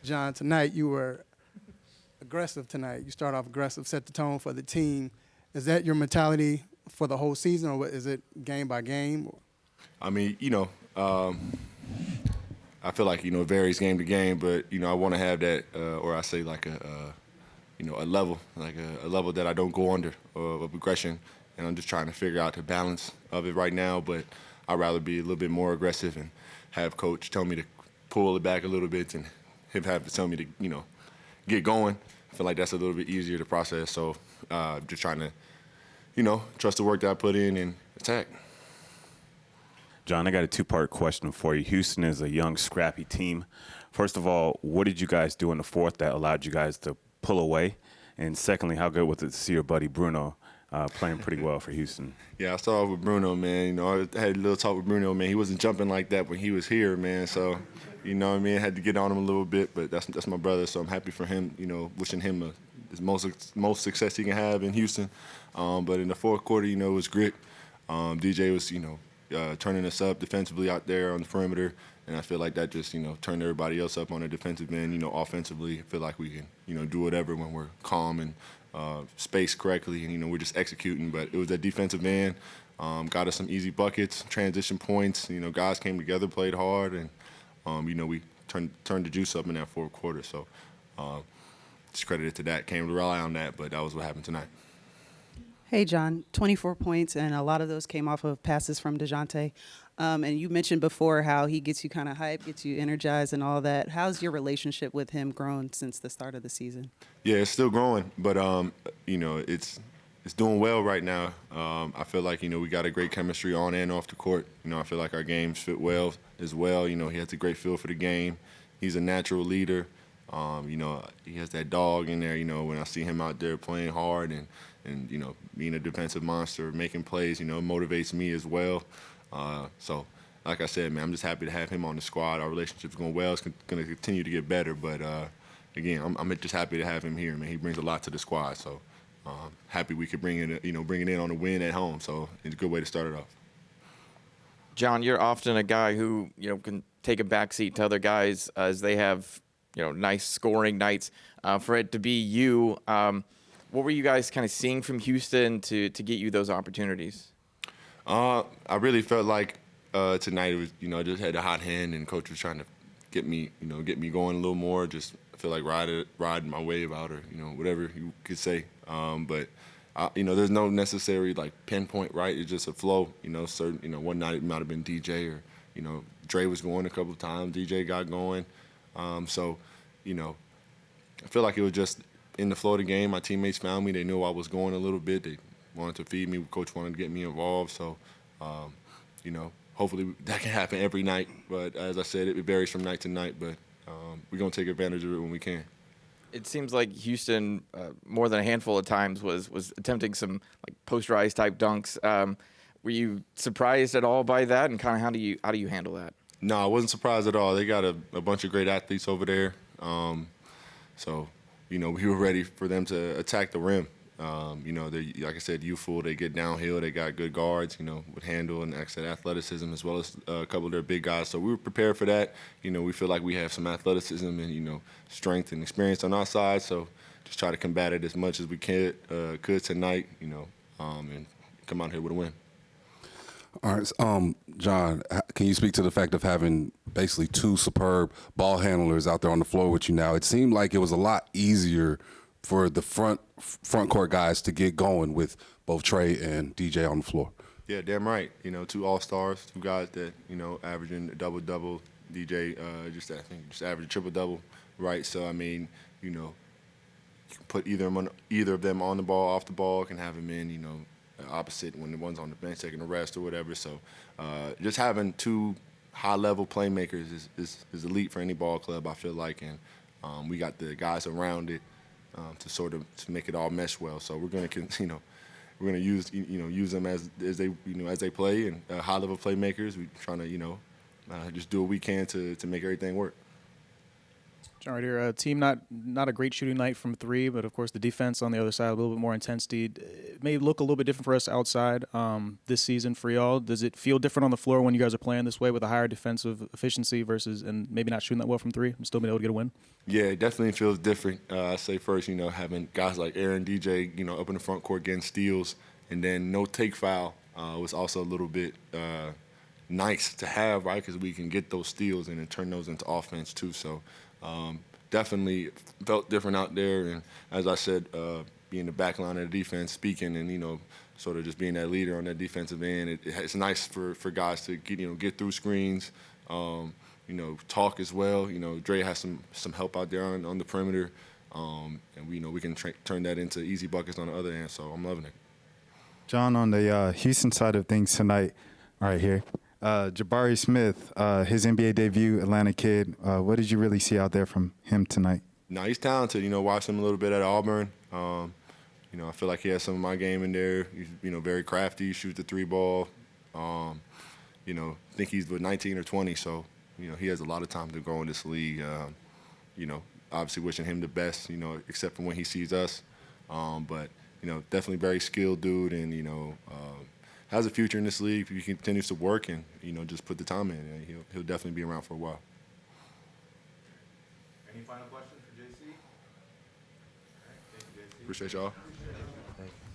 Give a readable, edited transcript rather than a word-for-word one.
John, tonight you were aggressive tonight. You start off aggressive, set the tone for the team. Is that your mentality for the whole season, or is it game by game? I mean, I feel like, it varies game to game, but, I want to have that, or I say like a level, like a level that I don't go under of aggression. And I'm just trying to figure out the balance of it right now, but I'd rather be a little bit more aggressive and have coach tell me to pull it back a little bit and him have to tell me to, get going. I feel like that's a little bit easier to process. So just trying to, trust the work that I put in and attack. John, I got a two-part question for you. Houston is a young, scrappy team. First of all, what did you guys do in the fourth that allowed you guys to pull away? And secondly, how good was it to see your buddy Bruno playing pretty well for Houston? Yeah, I started off with Bruno, man. I had a little talk with Bruno, man. He wasn't jumping like that when he was here, man. So, I had to get on him a little bit, but that's my brother, so I'm happy for him, wishing him the most success he can have in Houston. But in the fourth quarter, it was grit. DJ was, turning us up defensively out there on the perimeter, and I feel like that just, turned everybody else up on the defensive end. Offensively, I feel like we can, do whatever when we're calm and spaced correctly, and we're just executing. But it was that defensive end, got us some easy buckets, transition points. Guys came together, played hard, and we turned the juice up in that fourth quarter. So just credited to that. Came to rely on that, but that was what happened tonight. Hey, John, 24 points, and a lot of those came off of passes from DeJounte. And you mentioned before how he gets you kind of hyped, gets you energized and all that. How's your relationship with him grown since the start of the season? Yeah, it's still growing, but, it's doing well right now. I feel like, we got a great chemistry on and off the court. I feel like our games fit well as well. He has a great feel for the game. He's a natural leader. He has that dog in there, when I see him out there playing hard and being a defensive monster, making plays, motivates me as well. So, like I said, man, I'm just happy to have him on the squad. Our relationship's going well. It's going to continue to get better. But, again, I'm just happy to have him here, man. He brings a lot to the squad. So, happy we could bring it in on a win at home. So, it's a good way to start it off. John, you're often a guy who, can take a backseat to other guys as they have, nice scoring nights. For it to be you, what were you guys kind of seeing from Houston to get you those opportunities? I really felt like tonight it was, I just had a hot hand, and coach was trying to get me going a little more. Just feel like riding my wave out, or whatever you could say. But there's no necessary like pinpoint, right? It's just a flow. Certain one night it might have been DJ, or Dre was going a couple of times. DJ got going. So I feel like it was just in the flow of the game. My teammates found me. They knew I was going a little bit. They wanted to feed me. Coach wanted to get me involved. So, hopefully that can happen every night. But as I said, it varies from night to night. But we're going to take advantage of it when we can. It seems like Houston, more than a handful of times, was attempting some like post-rise type dunks. Were you surprised at all by that? And kind of how do you handle that? No, I wasn't surprised at all. They got a bunch of great athletes over there. So, we were ready for them to attack the rim. They, like I said, youthful. They get downhill. They got good guards, with handle and, like I said, athleticism, as well as a couple of their big guys. So we were prepared for that. We feel like we have some athleticism and, strength and experience on our side. So just try to combat it as much as we could tonight, and come out here with a win. All right, John, can you speak to the fact of having basically two superb ball handlers out there on the floor with you now? It seemed like it was a lot easier for the front court guys to get going with both Trey and DJ on the floor. Yeah, damn right. Two all-stars, two guys that, averaging a double-double. DJ just averaged a triple-double, right? So, I mean, you can put either of them on the ball, off the ball, can have them in, opposite when the one's on the bench taking a rest or whatever. So just having two high-level playmakers is elite for any ball club, I feel like, and we got the guys around it to make it all mesh well. So we're going to use them as they play, and high-level playmakers. We're trying to just do what we can to make everything work. John, right here. Team not a great shooting night from three, but of course the defense on the other side a little bit more intensity. It may look a little bit different for us outside this season for y'all. Does it feel different on the floor when you guys are playing this way with a higher defensive efficiency versus and maybe not shooting that well from three and still being able to get a win? Yeah, it definitely feels different. I say first, having guys like Aaron, DJ, up in the front court getting steals, and then no take foul was also a little bit nice to have, right? Because we can get those steals and then turn those into offense too. So definitely felt different out there. And as I said, being the back line of the defense, speaking and sort of just being that leader on that defensive end, it's nice for guys to get through screens. Talk as well. Dre has some help out there on the perimeter, and we can turn that into easy buckets on the other end. So I'm loving it. John, on the Houston side of things tonight, right here, Jabari Smith, his NBA debut, Atlanta kid. What did you really see out there from him tonight? No, he's talented. Watched him a little bit at Auburn. I feel like he has some of my game in there. He's very crafty, shoots the three ball. Think he's 19 or 20, so he has a lot of time to grow in this league. Obviously wishing him the best. Except for when he sees us. But definitely very skilled dude, and has a future in this league if he continues to work and just put the time in. And he'll definitely be around for a while. Any final questions for JC? Appreciate y'all. Thank you.